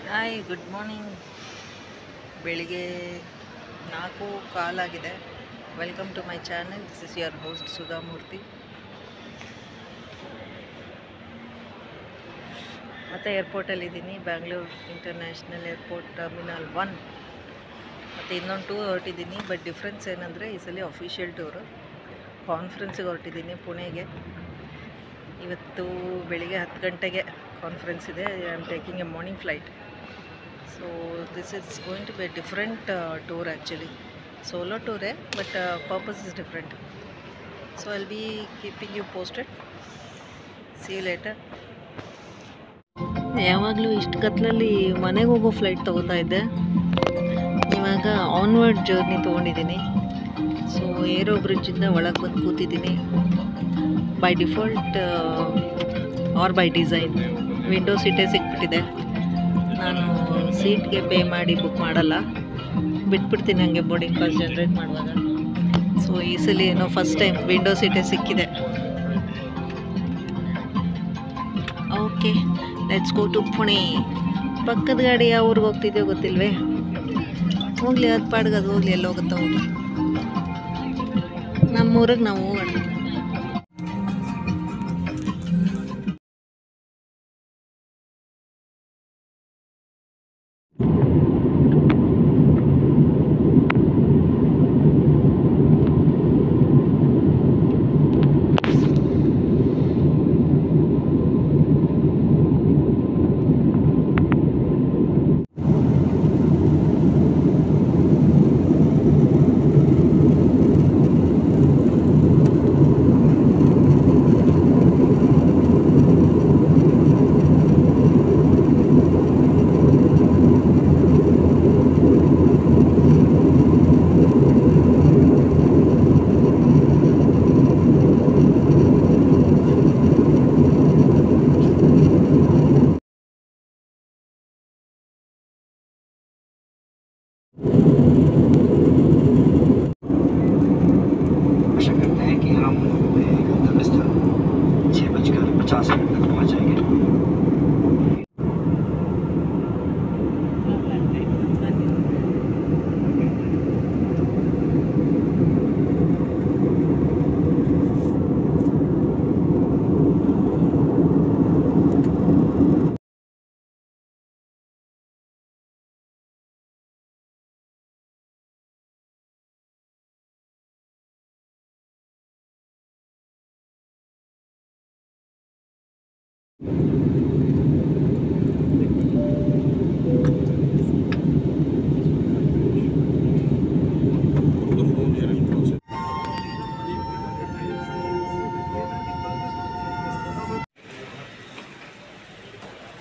Hi, good morning. ಬೆಳಿಗ್ಗೆ 4:15 ಆಗಿದೆ. Welcome to my channel. This is your host Sudha Murthy. ಮತ್ತು ಏರ್ಪೋರ್ಟಲ್ಲಿದ್ದೀನಿ, Bangalore international airport terminal 1. ಮತ್ತು ಇನ್ನೊಂದು ಟೂರ್ ಹೊರಟಿದ್ದೀನಿ. ಬಟ್ ಡಿಫ್ರೆನ್ಸ್ ಏನಂದರೆ ಈ ಸಲ ಅಫಿಷಿಯಲ್ ಟೂರು. ಕಾನ್ಫರೆನ್ಸಿಗೆ ಹೊರಟಿದ್ದೀನಿ ಪುಣೆಗೆ. ಇವತ್ತು ಬೆಳಿಗ್ಗೆ 10 ಗಂಟೆಗೆ ಕಾನ್ಫರೆನ್ಸ್ ಇದೆ. I am taking A morning flight. So this is going to be a different tour actually. Solo tour, but purpose is different. So I'll be keeping you posted. See you later. ಯಾವಾಗಲೂ ಇಷ್ಟು ಕತ್ಲಲ್ಲಿ ಮನೆಗೆ ಹೋಗೋ flight ತೊಗೋತಾ ಇದ್ದೆ. ಇವಾಗ onward journey ತೊಗೊಂಡಿದ್ದೀನಿ. So ಏರೋ ಬ್ರಿಡ್ಜಿಂದ ಒಳಗೆ ಬಂದು ಕೂತಿದ್ದೀನಿ. By default or by design window ಸೀಟೇ ಸಿಕ್ಬಿಟ್ಟಿದೆ. ನಾನು ಸೀಟ್ಗೆ ಪೇ ಮಾಡಿ ಬುಕ್ ಮಾಡಲ್ಲ, ಬಿಟ್ಬಿಡ್ತೀನಿ ಹಂಗೆ ಬೋರ್ಡಿಂಗ್ ಪಾಸ್ ಜನ್ರೇಟ್ ಮಾಡುವಾಗ. ಸೊ ಈ ಸಲ ಏನೋ ಫಸ್ಟ್ ಟೈಮ್ ವಿಂಡೋ ಸೀಟೇ ಸಿಕ್ಕಿದೆ. Okay, let's go to Pune. ಪಕ್ಕದ ಗಾಡಿ ಯಾವ ಊರಿಗೆ ಹೋಗ್ತಿದ್ಯೋ ಗೊತ್ತಿಲ್ವೇ? ಹೋಗಲಿ, ಅದು ಪಾಡ್ಗೆ ಅದು ಹೋಗಲಿ, ಎಲ್ಲ ಹೋಗುತ್ತಾ ಹೋಗಿ. ನಮ್ಮೂರಿಗೆ ನಾವು ಹೋಗೋಣ. आशा करते हैं कि हम गंतव्य स्थल 6:50 तक पहुंच जाएंगे।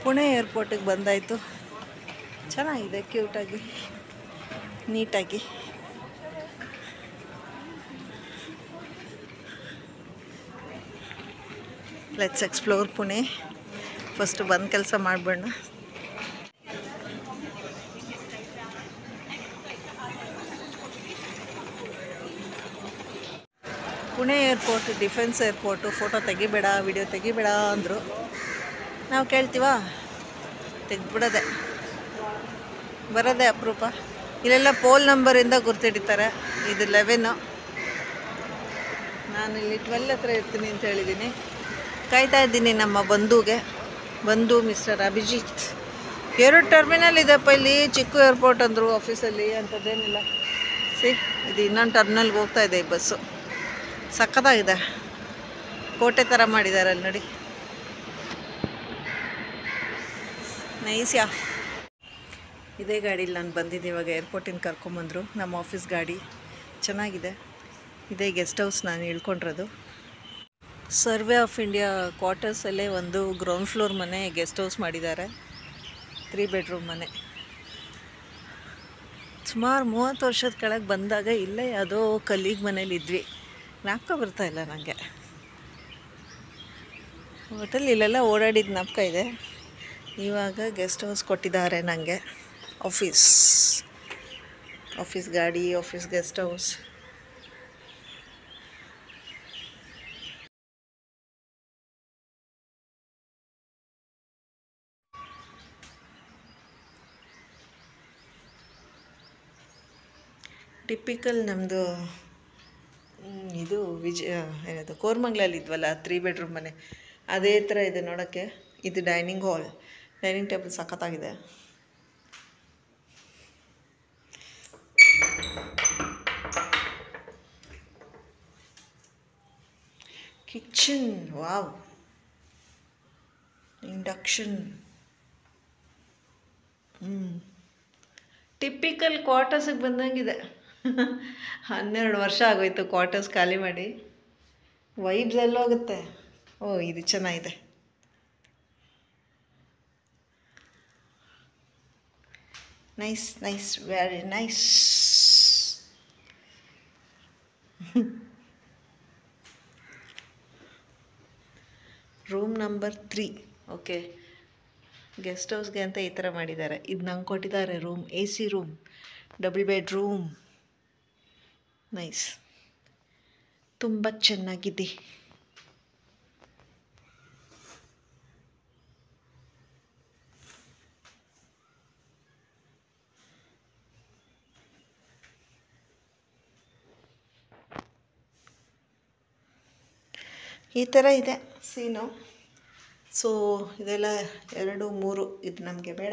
ಪುಣೆ ಏರ್ಪೋರ್ಟಿಗೆ ಬಂದಾಯಿತು. ಚೆನ್ನಾಗಿದೆ, ಕ್ಯೂಟಾಗಿ, ನೀಟಾಗಿ. Let's explore Pune. ಫಸ್ಟು ಬಂದು ಕೆಲಸ ಮಾಡಬೇಡ. Pune airport defence airport. Photo ತೆಗಿಬೇಡ, ವಿಡಿಯೋ ತೆಗಿಬೇಡ ಅಂದರು. ನಾವು ಕೇಳ್ತೀವ? ತೆಗೆದ್ಬಿಡೋದೆ, ಬರೋದೇ ಅಪರೂಪ. ಇಲ್ಲೆಲ್ಲ ಪೋಲ್ ನಂಬರಿಂದ ಗುರ್ತಿಡಿತಾರೆ. ಇದು 11. ನಾನಿಲ್ಲಿ 12 ಹತ್ರ ಇರ್ತೀನಿ ಅಂತ ಹೇಳಿದ್ದೀನಿ. ಕಾಯ್ತಾ ಇದ್ದೀನಿ ನಮ್ಮ ಬಂಧು ಮಿಸ್ಟರ್ ಅಭಿಜಿತ್. 2 ಟರ್ಮಿನಲ್ ಇದೆಪ್ಪ ಇಲ್ಲಿ. ಚಿಕ್ಕ ಏರ್ಪೋರ್ಟ್ ಅಂದರು ಆಫೀಸಲ್ಲಿ, ಅಂಥದ್ದೇನಿಲ್ಲ. ಇದು ಇನ್ನೊಂದು ಟರ್ಮಿನಲ್ಗೆ ಹೋಗ್ತಾ ಇದೆ ಈ ಬಸ್ಸು. ಸಕ್ಕತ್ತಾಗಿದೆ, ಕೋಟೆ ಥರ ಮಾಡಿದ್ದಾರೆ ಅಲ್ಲಿ ನೋಡಿ. ನೈಸ್ಯಾ. ಇದೇ ಗಾಡೀಲಿ ನಾನು ಬಂದಿದ್ದೆ ಇವಾಗ. ಏರ್ಪೋರ್ಟಿಂದ ಕರ್ಕೊಂಬಂದರು, ನಮ್ಮ ಆಫೀಸ್ ಗಾಡಿ. ಚೆನ್ನಾಗಿದೆ. ಇದೇ ಗೆಸ್ಟ್ ಹೌಸ್ ನಾನು ಇಳ್ಕೊಂಡಿರೋದು. ಸರ್ವೆ ಆಫ್ ಇಂಡಿಯಾ ಕ್ವಾರ್ಟರ್ಸಲ್ಲೇ ಒಂದು ಗ್ರೌಂಡ್ ಫ್ಲೋರ್ ಮನೆ ಗೆಸ್ಟ್ ಹೌಸ್ ಮಾಡಿದ್ದಾರೆ. 3 ಬೆಡ್ರೂಮ್ ಮನೆ. ಸುಮಾರು 30 ವರ್ಷದ ಕೆಳಗೆ ಬಂದಾಗ ಇಲ್ಲೇ ಯಾವುದೋ ಕಲೀಗ್ ಮನೇಲಿ ಇದ್ವಿ. ಜ್ಞಾಪಕ ಬರ್ತಾಯಿಲ್ಲ ನನಗೆ. ಒಟ್ಟಲ್ಲಿ ಇಲ್ಲೆಲ್ಲ ಓಡಾಡಿದ ಜ್ಞಾಪಕ ಇದೆ. ಇವಾಗ ಗೆಸ್ಟ್ ಹೌಸ್ ಕೊಟ್ಟಿದ್ದಾರೆ ನನಗೆ. ಆಫೀಸ್ ಗಾಡಿ, ಆಫೀಸ್ ಗೆಸ್ಟ್ ಹೌಸ್. ಟಿಪಿಕಲ್ ನಮ್ಮದು ಇದು ಏನದು ಕೋರ್ಮಂಗ್ಲಲ್ಲಿ ಇದ್ವಲ್ಲ 3 ಬೆಡ್ರೂಮ್ ಮನೆ ಅದೇ ಥರ ಇದೆ ನೋಡೋಕ್ಕೆ. ಇದು ಡೈನಿಂಗ್ ಹಾಲ್, ಡೈನಿಂಗ್ ಟೇಬಲ್ ಸಖತ್ತಾಗಿದೆ. Kitchen, wow, induction. ಟಿಪಿಕಲ್ ಕ್ವಾರ್ಟರ್ಸಿಗೆ ಬಂದಂಗಿದೆ. 12 ವರ್ಷ ಆಗೋಯ್ತು ಕ್ವಾರ್ಟರ್ಸ್ ಖಾಲಿ ಮಾಡಿ. ವೈಬ್ಸ್ ಎಲ್ಲ ಹೋಗುತ್ತೆ. ಓ, ಇದು ಚೆನ್ನಾಗಿದೆ. Nice nice, very nice. Room number 3. Okay, guest ಹೌಸ್ಗೆ ಅಂತ ಈ ಥರ ಮಾಡಿದ್ದಾರೆ. ಇದು ನಂಗೆ ಕೊಟ್ಟಿದ್ದಾರೆ room, AC room, double bedroom. Nice, ತುಂಬ ಚೆನ್ನಾಗಿದೆ. ಈ ಥರ ಇದೆ ಸೀನು. ಸೊ ಇದೆಲ್ಲ 2, 3 ಇದು ನಮಗೆ ಬೇಡ.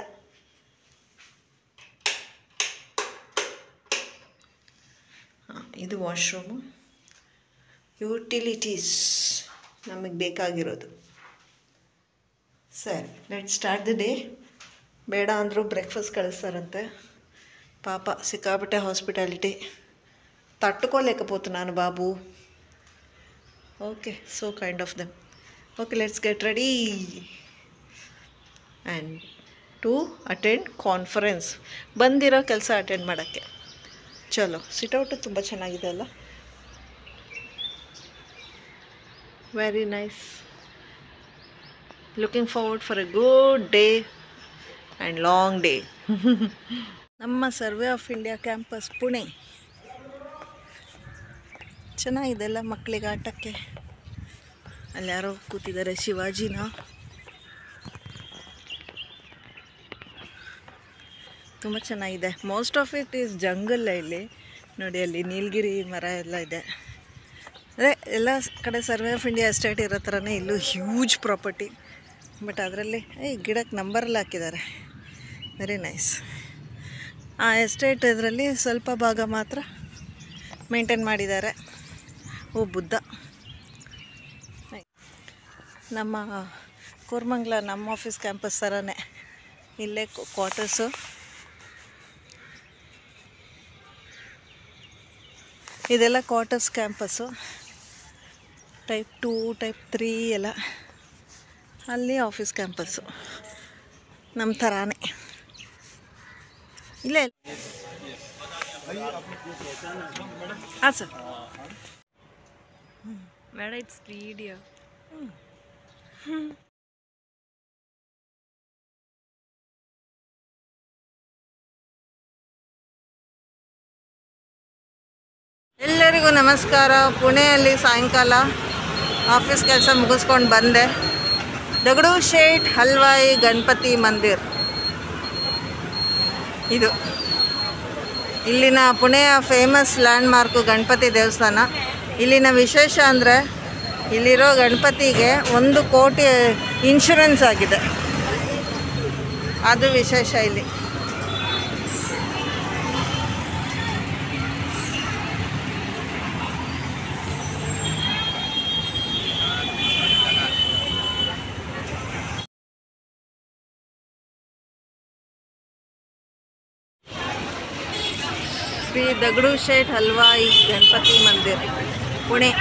ಇದು ವಾಶ್ರೂಮು. ಯುಟಿಲಿಟೀಸ್ ನಮಗೆ ಬೇಕಾಗಿರೋದು. ಸರಿ, ಲೆಟ್ ಸ್ಟಾರ್ಟ್ ದ ಡೇ. ಬೇಡ ಅಂದರೂ ಬ್ರೇಕ್ಫಾಸ್ಟ್ ಕಳಿಸ್ತಾರಂತೆ. ಪಾಪ ಸಿಕ್ಕಾಬಿಟ್ಟೆ ಹಾಸ್ಪಿಟಾಲಿಟಿ ತಟ್ಟುಕೋಲೇకపోతే ನಾನು Babu. Okay, so kind of them. Okay, let's get ready and to attend conference. ಬಂದಿರೋ ಕೆಲಸ ಅಟೆಂಡ್ ಮಾಡೋಕ್ಕೆ. ಚಲೋ, ಸಿಟೌಟು ತುಂಬ ಚೆನ್ನಾಗಿದೆ ಅಲ್ಲ. Very nice. Looking forward for a good day and long day. ನಮ್ಮ survey of India campus Pune. ಚೆನ್ನಾಗಿದೆಲ್ಲ ಮಕ್ಕಳಿಗೆ ಆಟಕ್ಕೆ. ಅಲ್ಲಿ ಯಾರೋ ಕೂತಿದ್ದಾರೆ, ಶಿವಾಜಿನ. ತುಂಬ ಚೆನ್ನಾಗಿದೆ. Most of it is jungle. ಇಲ್ಲಿ ನೋಡಿ, ಅಲ್ಲಿ ನೀಲಗಿರಿ ಮರ ಎಲ್ಲ ಇದೆ. ಅದೇ ಎಲ್ಲ ಕಡೆ ಸರ್ವೆ ಆಫ್ ಇಂಡಿಯಾ ಎಸ್ಟೇಟ್ ಇರೋ ಥರನೇ ಇಲ್ಲೂ ಹ್ಯೂಜ್ ಪ್ರಾಪರ್ಟಿ. ಬಟ್ ಅದರಲ್ಲಿ ಗಿಡಕ್ಕೆ ನಂಬರೆಲ್ಲ ಹಾಕಿದ್ದಾರೆ. Very nice. ಆ ಎಸ್ಟೇಟ್ ಇದರಲ್ಲಿ ಸ್ವಲ್ಪ ಭಾಗ ಮಾತ್ರ ಮೇಂಟೈನ್ ಮಾಡಿದ್ದಾರೆ. ಓ ಬುದ್ಧ. ನಮ್ಮ ಕೋರ್ಮಂಗ್ಲ ನಮ್ಮ ಆಫೀಸ್ ಕ್ಯಾಂಪಸ್ ಥರನೇ ಇಲ್ಲೇ ಕ್ವಾರ್ಟರ್ಸು. ಇದೆಲ್ಲ ಕ್ವಾರ್ಟರ್ಸ್ ಕ್ಯಾಂಪಸ್ಸು. ಟೈಪ್ 2, ಟೈಪ್ 3 ಎಲ್ಲ ಅಲ್ಲಿ ಆಫೀಸ್ ಕ್ಯಾಂಪಸ್ಸು ನಮ್ಮ ಥರಾನೇ. ಇಲ್ಲೇ ಹಾಂ ಸರ್. ಬೇಡ, ಇಟ್ಸ್ ವಿಡಿಯೋ. ಎಲ್ಲರಿಗೂ ನಮಸ್ಕಾರ. ಪುಣೆಯಲ್ಲಿ ಸಾಯಂಕಾಲ ಆಫೀಸ್ ಕೆಲಸ ಮುಗಿಸ್ಕೊಂಡು ಬಂದೆ. ದಗಡು ಶೇಟ್ ಹಲ್ವಾಯಿ ಗಣಪತಿ ಮಂದಿರ್ ಇದು. ಇಲ್ಲಿನ ಪುಣೆಯ ಫೇಮಸ್ ಲ್ಯಾಂಡ್ಮಾರ್ಕು ಗಣಪತಿ ದೇವಸ್ಥಾನ. ಇಲ್ಲಿನ ವಿಶೇಷ ಅಂದರೆ ಇಲ್ಲಿರೋ ಗಣಪತಿಗೆ 1 ಕೋಟಿ ಇನ್ಶೂರೆನ್ಸ್ ಆಗಿದೆ. ಅದು ವಿಶೇಷ ಇಲ್ಲಿ. ಶ್ರೀ ದಗಡು ಶೇಟ್ ಹಲ್ವಾಯಿ ಗಣಪತಿ ಮಂದಿರ್, ಪುಣೆ.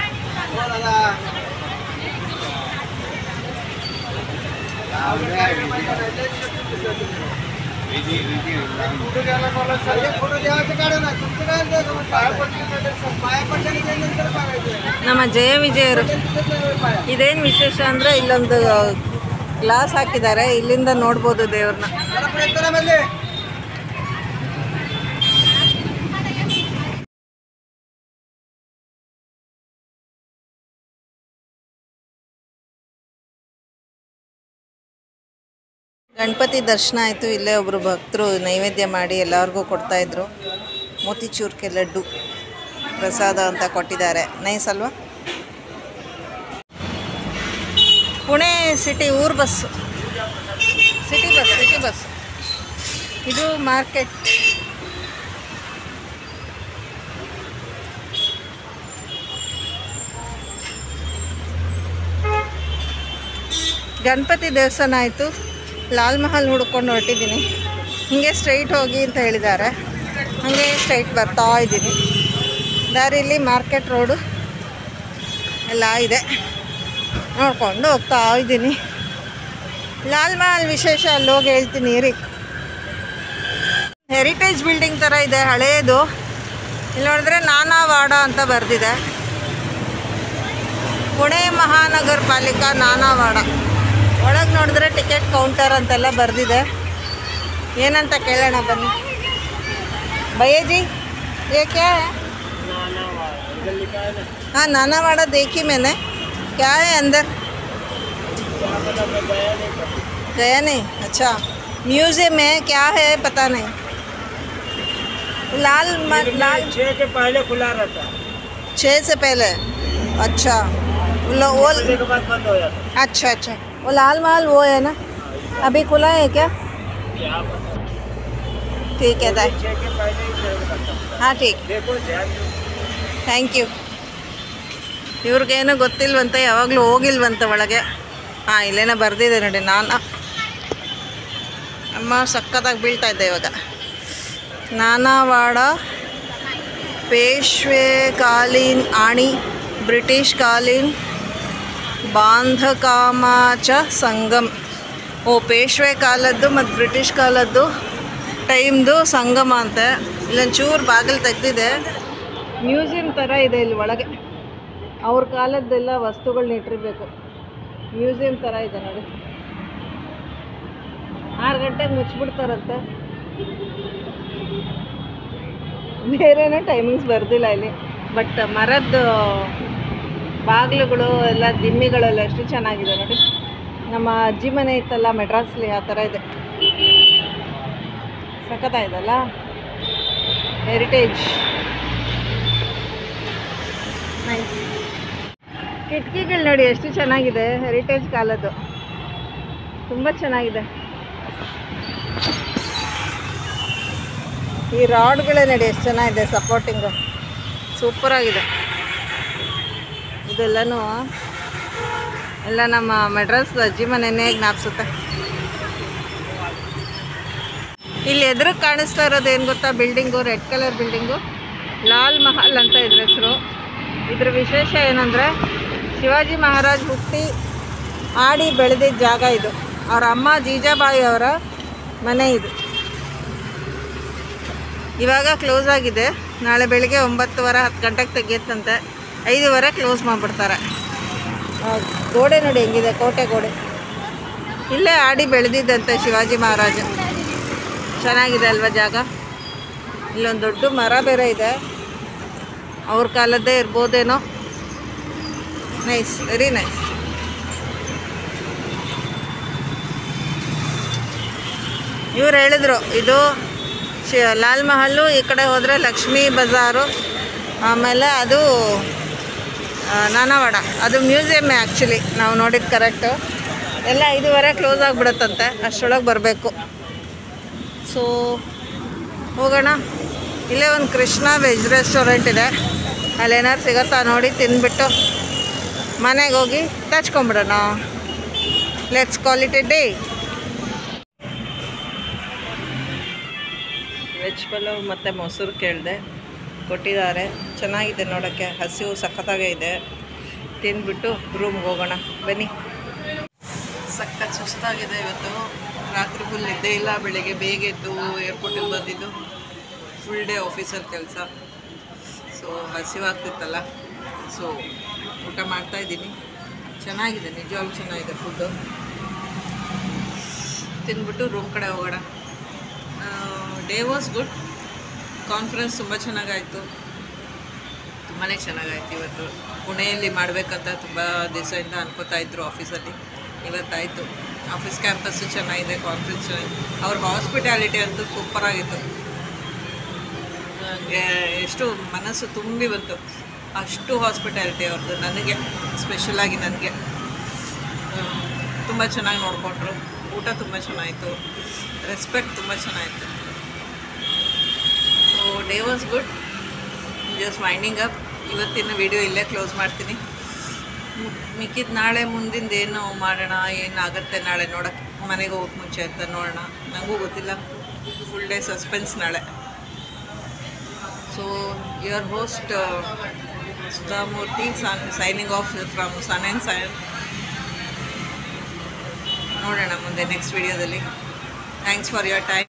ನಮ್ಮ ಜಯ ವಿಜಯರು. ಇದೇನು ವಿಶೇಷ ಅಂದರೆ ಇಲ್ಲೊಂದು ಗ್ಲಾಸ್ ಹಾಕಿದ್ದಾರೆ, ಇಲ್ಲಿಂದ ನೋಡ್ಬೋದು ದೇವ್ರನ್ನ. ಗಣಪತಿ ದರ್ಶನ ಆಯಿತು. ಇಲ್ಲೇ ಒಬ್ಬರು ಭಕ್ತರು ನೈವೇದ್ಯ ಮಾಡಿ ಎಲ್ಲರಿಗೂ ಕೊಡ್ತಾಯಿದ್ರು. ಮೋತಿಚೂರ್ಗೆ ಲಡ್ಡು ಪ್ರಸಾದ ಅಂತ ಕೊಟ್ಟಿದ್ದಾರೆ. ನೈಸ್ ಅಲ್ವಾ? ಪುಣೆ ಸಿಟಿ ಊರು ಬಸ್ಸು, ಸಿಟಿ ಬಸ್. ಇದು ಮಾರ್ಕೆಟ್. ಗಣಪತಿ ದೇವಸ್ಥಾನ ಆಯಿತು. ಲಾಲ್ ಮಹಲ್ ಹುಡ್ಕೊಂಡು ಹೊರಟಿದ್ದೀನಿ. ಹೀಗೆ ಸ್ಟ್ರೈಟ್ ಹೋಗಿ ಅಂತ ಹೇಳಿದ್ದಾರೆ. ಹಾಗೆ ಸ್ಟ್ರೈಟ್ ಬರ್ತಾ ಇದ್ದೀನಿ. ದಾರಿಯಲ್ಲಿ ಮಾರ್ಕೆಟ್ ರೋಡು ಎಲ್ಲ ಇದೆ, ನೋಡ್ಕೊಂಡು ಹೋಗ್ತಾ ಇದ್ದೀನಿ. ಲಾಲ್ ಮಹಲ್ ವಿಶೇಷ ಅಲ್ಲಿ ಹೋಗಿ ಹೇಳ್ತೀನಿ ರೀ. ಹೆರಿಟೇಜ್ ಬಿಲ್ಡಿಂಗ್ ಥರ ಇದೆ, ಹಳೇದು. ಇಲ್ಲಿ ನೋಡಿದ್ರೆ ನಾನಾವಾಡ ಅಂತ ಬರೆದಿದೆ. ಪುಣೆ ಮಹಾನಗರ ಪಾಲಿಕಾ ನಾನಾವಾಡ. ಒಳಗೆ ನೋಡಿದ್ರೆ ಟಿಕೆಟ್ ಕೌಂಟರ್ ಅಂತೆಲ್ಲ ಬರೆದಿದೆ. ಏನಂತ ಕೇಳೋಣ ಬನ್ನಿ. ಭಯ್ಯಾಜಿ ये क्या है? हाँ नानावाड़ा देखी मैंने. क्या है अंदर? गया नहीं. अच्छा म्यूजियम है, क्या है पता नहीं. लाल 6 से पहले खुला रहता है. 6 से पहले. अच्छा वो के बाद बंद हो जाता है. अच्छा वो लाल महल वो है ना, अभी खुला है क्या? ठीक है दाई. हाँ ठीक. Thank you. ಇವ್ರಿಗೇನು ಗೊತ್ತಿಲ್ವಂತೆ, ಯಾವಾಗಲೂ ಹೋಗಿಲ್ವಂತೆ ಒಳಗೆ. ಹಾಂ ಇಲ್ಲೇನೋ ಬರೆದಿದೆ ನೋಡಿ. ಅಮ್ಮ ಸಕ್ಕತ್ತಾಗಿ ಬೀಳ್ತಾ ಇದ್ದೆ ಇವಾಗ. ನಾನಾವಾಡ ಪೇಶ್ವೆಕಾಲೀನ್ ಆಣಿ ಬ್ರಿಟಿಷ್ ಕಾಲೀನ್ ಬಾಂಧಕಾಮಾಚ ಸಂಗಮ್. ಪೇಶ್ವೆ ಕಾಲದ್ದು ಮತ್ತು ಬ್ರಿಟಿಷ್ ಕಾಲದ್ದು ಟೈಮ್ದು ಸಂಗಮ ಅಂತೆ. ಇಲ್ಲೊಂಚೂರು ಬಾಗಿಲು ತೆಗೆದಿದೆ. ಮ್ಯೂಸಿಯಂ ಥರ ಇದೆ ಇಲ್ಲಿ ಒಳಗೆ. ಅವ್ರ ಕಾಲದ್ದೆಲ್ಲ ವಸ್ತುಗಳನ್ನ ಇಟ್ಟಿರಬೇಕು. ಮ್ಯೂಸಿಯಂ ಥರ ಇದೆ ನೋಡಿ. 6 ಗಂಟೆಗೆ ಮುಚ್ಚಿಬಿಡ್ತಾರಂತೆ. ಬೇರೆನೋ ಟೈಮಿಂಗ್ಸ್ ಬರ್ದಿಲ್ಲ ಇಲ್ಲಿ. ಬಟ್ ಮರದ ಬಾಗಿಲುಗಳು ಎಲ್ಲ ದಿಮ್ಮಿಗಳೆಲ್ಲ ಎಷ್ಟು ಚೆನ್ನಾಗಿದೆ ನೋಡಿ. ನಮ್ಮ ಅಜ್ಜಿ ಮನೆ ಇತ್ತಲ್ಲ ಮೆಡ್ರಾಸ್ಲಿ, ಆ ಥರ ಇದೆ. ಸಖತ್ತಾಯ್ತಲ್ಲ. ಹೆರಿಟೇಜ್ ಕಿಟಕಿಗಳು ನೋಡಿ ಎಷ್ಟು ಚೆನ್ನಾಗಿದೆ. ಹೆರಿಟೇಜ್ ಕಾಲದ್ದು ತುಂಬ ಚೆನ್ನಾಗಿದೆ. ಈ ರಾಡ್ಗಳೇ ನೋಡಿ ಎಷ್ಟು ಚೆನ್ನಾಗಿದೆ. ಸಪೋರ್ಟಿಂಗು ಸೂಪರಾಗಿದೆ. ಇದೆಲ್ಲನೂ ಎಲ್ಲ ನಮ್ಮ ಮೆಡ್ರಾಸ್ ಅಜ್ಜಿ ಮನೆಯೇ ಜ್ಞಾಪಿಸುತ್ತೆ. ಇಲ್ಲಿ ಎದುರಿಗೆ ಕಾಣಿಸ್ತಾ ಇರೋದು ಏನು ಗೊತ್ತಾ? Building, red colour building, Lal Mahal ಅಂತ ಇದ್ರ ಹೆಸರು. ಇದ್ರ ವಿಶೇಷ ಏನಂದರೆ ಶಿವಾಜಿ ಮಹಾರಾಜ್ ಹುಟ್ಟಿ ಆಡಿ ಬೆಳೆದಿದ್ದ ಜಾಗ ಇದು. ಅವ್ರ ಅಮ್ಮ ಜೀಜಾಬಾಯಿ ಅವರ ಮನೆ ಇದು. ಇವಾಗ ಕ್ಲೋಸ್ ಆಗಿದೆ. ನಾಳೆ ಬೆಳಿಗ್ಗೆ 9:15 10 ಗಂಟೆಗೆ ತೆಗಿಯುತ್ತಂತೆ. 5:15 ಕ್ಲೋಸ್ ಮಾಡಿಬಿಡ್ತಾರೆ. ಗೋಡೆ ನೋಡಿ ಹೆಂಗಿದೆ, ಕೋಟೆ ಗೋಡೆ. ಇಲ್ಲೇ ಆಡಿ ಬೆಳೆದಿದ್ದಂತೆ ಶಿವಾಜಿ ಮಹಾರಾಜ. ಚೆನ್ನಾಗಿದೆ ಅಲ್ವಾ ಜಾಗ? ಇಲ್ಲೊಂದು ದೊಡ್ಡ ಮರ ಬೇರೆ ಇದೆ. ಅವ್ರ ಕಾಲದ್ದೇ ಇರ್ಬೋದೇನೋ. Nice, very nice. ಇವ್ರು ಹೇಳಿದ್ರು ಇದು ಲಾಲ್ ಮಹಲ್ಲು. ಈ ಕಡೆ ಹೋದರೆ ಲಕ್ಷ್ಮೀ ಬಜಾರು, ಆಮೇಲೆ ಅದು ನಾನಾವಾಡ. ಅದು ಮ್ಯೂಸಿಯಮ್ಮೇ ಆ್ಯಕ್ಚುಲಿ. ನಾವು ನೋಡಿದ್ದು ಕರೆಕ್ಟು. ಎಲ್ಲ 5:15 ಕ್ಲೋಸ್ ಆಗಿಬಿಡುತ್ತಂತೆ. ಅಷ್ಟರೊಳಗೆ ಬರಬೇಕು. ಸೊ ಹೋಗೋಣ. ಇಲ್ಲೇ ಒಂದು ಕೃಷ್ಣ ವೆಜ್ ರೆಸ್ಟೋರೆಂಟ್ ಇದೆ. ಅಲ್ಲೇನಾದ್ರು ಸಿಗುತ್ತಾ ನೋಡಿ ತಿಂದ್ಬಿಟ್ಟು ಮನೆಗೆ ಹೋಗಿ ತಚ್ಕೊಂಬಿಡೋಣ. Let's call it a day. Veg pulao ಮತ್ತು ಮೊಸರು ಕೇಳಿದೆ, ಕೊಟ್ಟಿದ್ದಾರೆ. ಚೆನ್ನಾಗಿದೆ ನೋಡೋಕ್ಕೆ. ಹಸಿವು ಸಖತ್ತಾಗೇ ಇದೆ. ತಿಂದ್ಬಿಟ್ಟು ರೂಮ್ಗೆ ಹೋಗೋಣ ಬನ್ನಿ. ಸಖತ್ ಸುಸ್ತಾಗಿದೆ ಇವತ್ತು. ರಾತ್ರಿ ಫುಲ್ ನಿದ್ದೆ ಇಲ್ಲ. ಬೆಳಗ್ಗೆ ಬೇಗ ಎದ್ದು ಏರ್ಪೋರ್ಟಿಗೆ ಬಂದಿದ್ದು. ಫುಲ್ ಡೇ ಆಫೀಸಲ್ಲಿ ಕೆಲಸ. ಸೊ ಹಸಿವಾಗ್ತಿತ್ತಲ್ಲ, ಸೊ ಊಟ ಮಾಡ್ತಾಯಿದ್ದೀನಿ. ಚೆನ್ನಾಗಿದೆ, ನಿಜವಾಗ್ಲೂ ಚೆನ್ನಾಗಿದೆ ಫುಡ್ಡು. ತಿಂದ್ಬಿಟ್ಟು ರೂಮ್ ಕಡೆ ಹೋಗೋಣ. Day was good. ಕಾನ್ಫರೆನ್ಸ್ ತುಂಬ ಚೆನ್ನಾಗಾಯಿತು. ತುಂಬಾ ಚೆನ್ನಾಗಾಯ್ತು ಇವತ್ತು. ಪುಣೆಯಲ್ಲಿ ಮಾಡಬೇಕಂತ ತುಂಬ ದಿವಸದಿಂದ ಅನ್ಕೋತಾ ಇದ್ರು ಆಫೀಸಲ್ಲಿ. ಇವತ್ತಾಯಿತು. ಆಫೀಸ್ ಕ್ಯಾಂಪಸ್ಸು ಚೆನ್ನಾಗಿದೆ, ಕಾನ್ಫರೆನ್ಸ್ ಚೆನ್ನಾಗಿದೆ. ಅವ್ರ ಹಾಸ್ಪಿಟಾಲಿಟಿ ಅಂತೂ ಸೂಪರಾಗಿತ್ತು. ನನಗೆ ಎಷ್ಟು ಮನಸ್ಸು ತುಂಬಿ ಬಂತು, ಅಷ್ಟು ಹಾಸ್ಪಿಟಾಲಿಟಿ ಅವ್ರದ್ದು. ನನಗೆ ಸ್ಪೆಷಲಾಗಿ ನನಗೆ ತುಂಬ ಚೆನ್ನಾಗಿ ನೋಡಿಕೊಂಡ್ರು. ಊಟ ತುಂಬ ಚೆನ್ನಾಯಿತು, ರೆಸ್ಪೆಕ್ಟ್ ತುಂಬ ಚೆನ್ನಾಯಿತು. So day was good. Just winding up. ಇವತ್ತಿನ ವಿಡಿಯೋ ಇಲ್ಲೇ ಕ್ಲೋಸ್ ಮಾಡ್ತೀನಿ. ಮಿಕ್ಕಿದ ನಾಳೆ ಮುಂದಿಂದ ಏನು ಮಾಡೋಣ, ಏನಾಗುತ್ತೆ ನಾಳೆ ನೋಡೋಕ್ಕೆ, ಮನೆಗೆ ಹೋಗೋಕ್ಕೆ ಮುಂಚೆ ಅಂತ ನೋಡೋಣ. ನನಗೂ ಗೊತ್ತಿಲ್ಲ, ಫುಲ್ ಡೇ ಸಸ್ಪೆನ್ಸ್ ನಾಳೆ. So your host Sudha Murthy signing off from sun and sign. ನೋಡೋಣ ಮುಂದೆ ನೆಕ್ಸ್ಟ್ ವಿಡಿಯೋದಲ್ಲಿ. Thanks for your time.